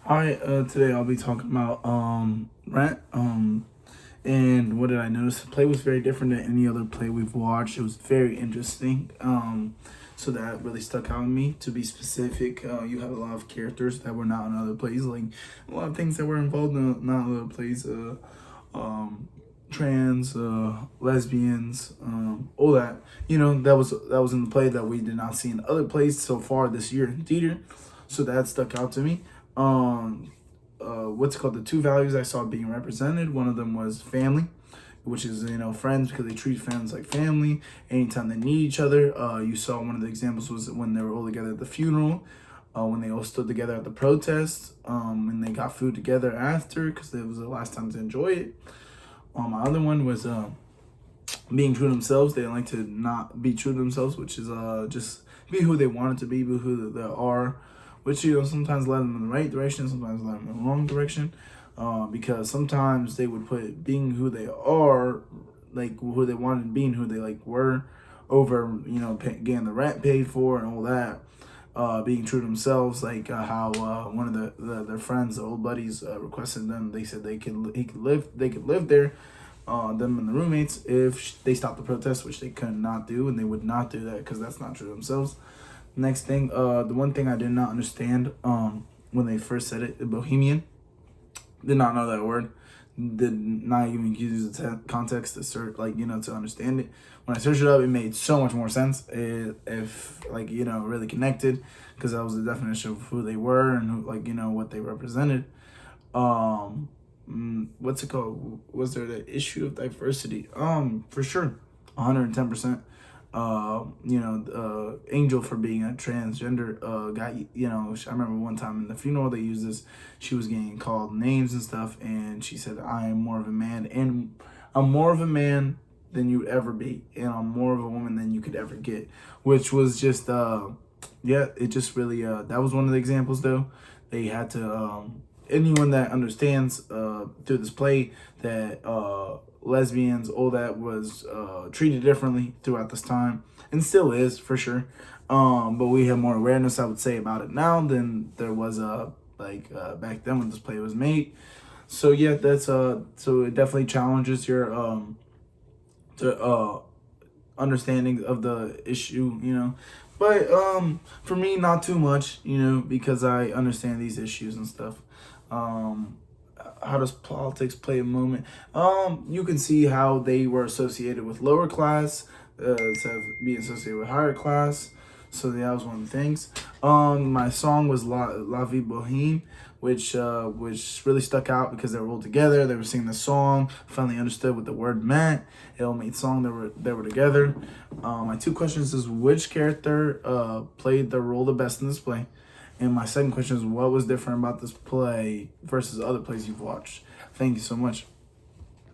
Hi, today I'll be talking about Rent. And what did I notice? The play was very different than any other play we've watched. It was very interesting. So that really stuck out to me. To be specific, you have a lot of characters that were not in other plays, like a lot of things that were involved in not other plays. Trans, lesbians, all that. That was in the play that we did not see in other plays so far this year in theater. So that stuck out to me. What's it called, the two values I saw being represented. One of them was family, which is friends, because they treat friends like family anytime they need each other. You saw one of the examples was when they were all together at the funeral, when they all stood together at the protest, and they got food together after because it was the last time to enjoy it. My other one was being true to themselves. They like to not be true to themselves, which is just be who they wanted to be who they are, which sometimes led them in the right direction, sometimes led them in the wrong direction, because sometimes they would put being who they are, like who they wanted, being who they were, over getting the rent paid for and all that. Being true to themselves, like how one of their friends, the old buddies, requested them. They said they could live there, them and the roommates, if they stopped the protest, which they could not do, and they would not do that because that's not true to themselves. Next thing, the one thing I did not understand when they first said it, Bohemian, did not know that word. Did not even use the context to search, to understand it. When I searched it up, it made so much more sense. If really connected, because that was the definition of who they were and who, what they represented. What's it called? Was there the issue of diversity? For sure, 110%. Angel, for being a transgender guy. I remember one time in the funeral they used this. She was getting called names and stuff, and she said, "I am more of a man, and I'm more of a man than you'd ever be, and I'm more of a woman than you could ever get," which was just it just really that was one of the examples. Though they had to anyone that understands through this play that lesbians, all that was treated differently throughout this time, and still is, for sure. But we have more awareness, I would say, about it now than there was back then when this play was made. So yeah, that's so it definitely challenges your understanding of the issue. But for me, not too much, because I understand these issues and stuff. How does politics play a moment? You can see how they were associated with lower class, instead of being associated with higher class. So that was one of the things. My song was La Vie Boheme, which really stuck out because they were all together. They were singing the song. Finally understood what the word meant. It all made song. They were together. My two questions is, which character played the role the best in this play? And my second question is, what was different about this play versus other plays you've watched? Thank you so much.